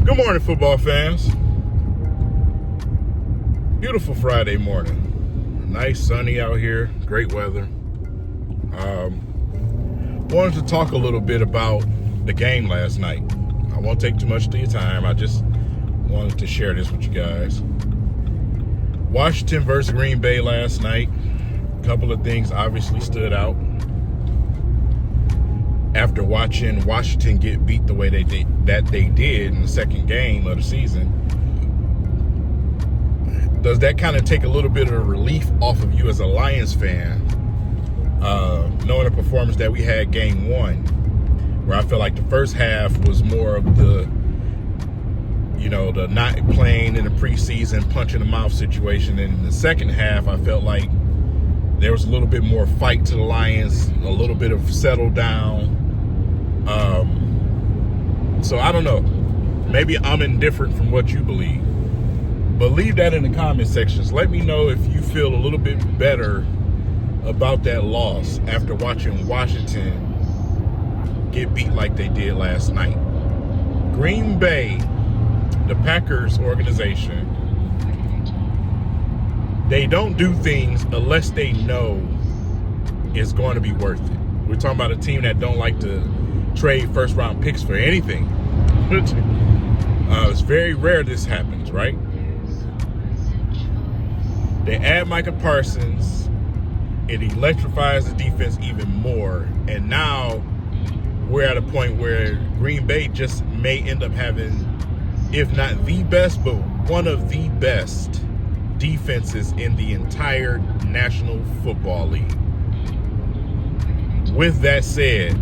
Good morning, football fans. Beautiful Friday morning. Nice sunny out here. Great weather. Wanted to talk a little bit about the game last night. I won't take too much of your time. I just wanted to share this with you guys. Washington versus Green Bay last night. A couple of things obviously stood out. After watching Washington get beat the way they did in the second game of the season, does that kind of take a little bit of relief off of you as a Lions fan, knowing the performance that we had game one, where I feel like the first half was more of the not playing in the preseason, punch in the mouth situation, and in the second half, I felt like there was a little bit more fight to the Lions, a little bit of settle down. So I don't know. Maybe I'm indifferent from what you believe. But leave that in the comment sections. Let me know if you feel a little bit better about that loss after watching Washington get beat like they did last night. Green Bay, the Packers organization, they don't do things unless they know it's going to be worth it. We're talking about a team that don't like to trade first-round picks for anything. It's very rare this happens, right? They add Micah Parsons. It electrifies the defense even more. And now we're at a point where Green Bay just may end up having, if not the best, but one of the best defenses in the entire National Football League. With that said,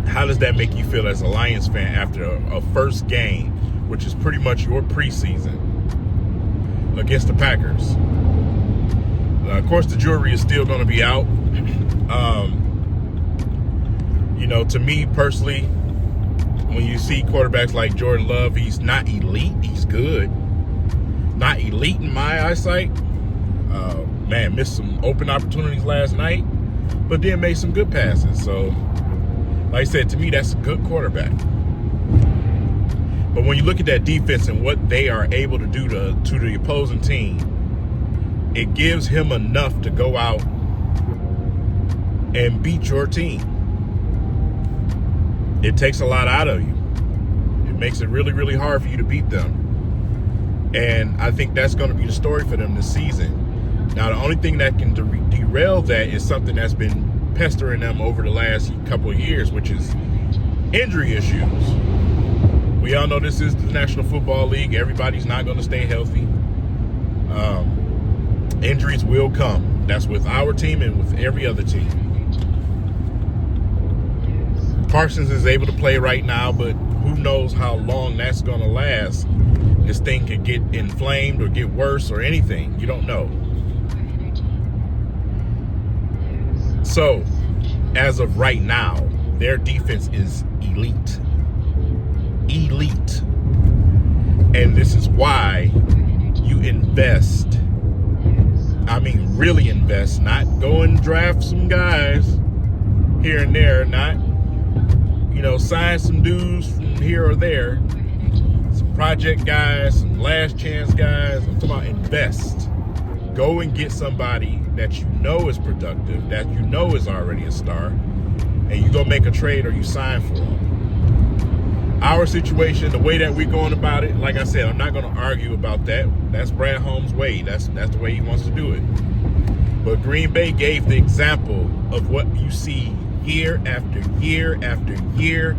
how does that make you feel as a Lions fan after a first game, which is pretty much your preseason, against the Packers? Of course, the jury is still going to be out. To me personally, when you see quarterbacks like Jordan Love, he's not elite. He's good. Not elite in my eyesight. Missed some open opportunities last night, but then made some good passes. So, like I said, to me, that's a good quarterback. But when you look at that defense and what they are able to do to the opposing team, it gives him enough to go out and beat your team. It takes a lot out of you. It makes it really, really hard for you to beat them. And I think that's going to be the story for them this season. Now, the only thing that can derail that is something that's been pestering them over the last couple of years, which is injury issues. We all know this is the National Football League. Everybody's not going to stay healthy. Injuries will come. That's with our team and with every other team. Parsons is able to play right now, but who knows how long that's going to last. This thing could get inflamed or get worse or anything. You don't know. So, as of right now, their defense is elite. Elite. And this is why you invest. I mean, really invest. Not go and draft some guys here and there. Not, sign some dudes from here or there. Some project guys, some last chance guys. I'm talking about invest. Go and get somebody that you know is productive, that you know is already a star, and you go make a trade or you sign for them. Our situation, the way that we're going about it, like I said, I'm not going to argue about that. That's Brad Holmes' way. That's the way he wants to do it. But Green Bay gave the example of what you see year after year after year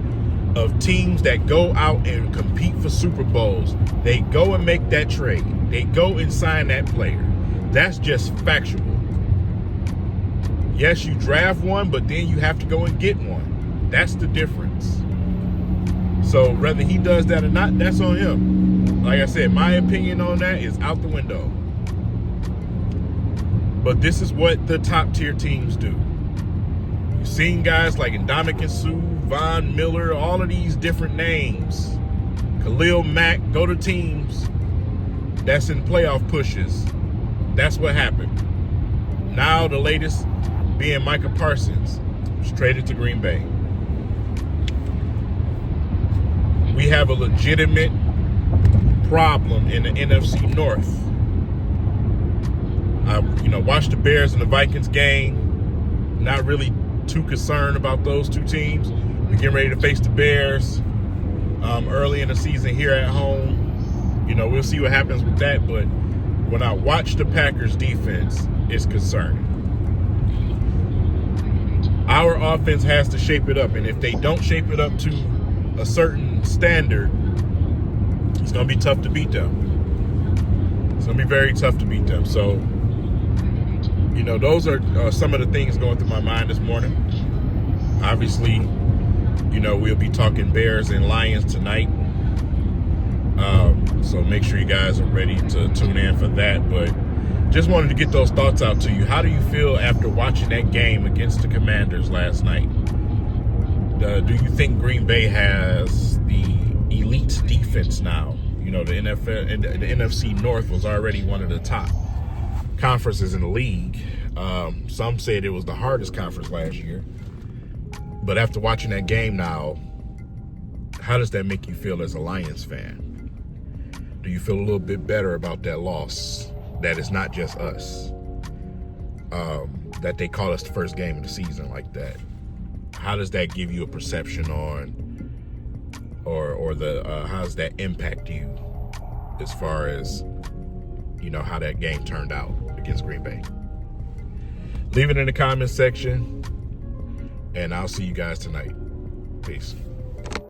of teams that go out and compete for Super Bowls. They go and make that trade. They go and sign that player. That's just factual. Yes, you draft one, but then you have to go and get one. That's the difference. So whether he does that or not, that's on him. Like I said, my opinion on that is out the window. But this is what the top tier teams do. You've seen guys like Ndamukong Suh, Von Miller, all of these different names. Khalil Mack go to teams that's in playoff pushes. That's what happened. Now the latest being Micah Parsons was traded to Green Bay. we have a legitimate problem in the NFC North. I watched the Bears and the Vikings game. Not really too concerned about those two teams. We're getting ready to face the Bears early in the season here at home. We'll see what happens with that. But when I watch the Packers defense, it's concerning. Our offense has to shape it up. And if they don't shape it up to a certain standard, it's going to be tough to beat them. It's going to be very tough to beat them. So, those are some of the things going through my mind this morning. Obviously, we'll be talking Bears and Lions tonight. So make sure you guys are ready to tune in for that. But just wanted to get those thoughts out to you. How do you feel after watching that game against the Commanders last night? Do you think Green Bay has the elite defense now? The NFL and the NFC North was already one of the top conferences in the league. Some said it was the hardest conference last year. But after watching that game now, how does that make you feel as a Lions fan? Do you feel a little bit better about that loss? That it's not just us. That they call us the first game of the season like that. How does that give you a perception on, or how does that impact you as far as, how that game turned out against Green Bay? Leave it in the comments section, and I'll see you guys tonight. Peace.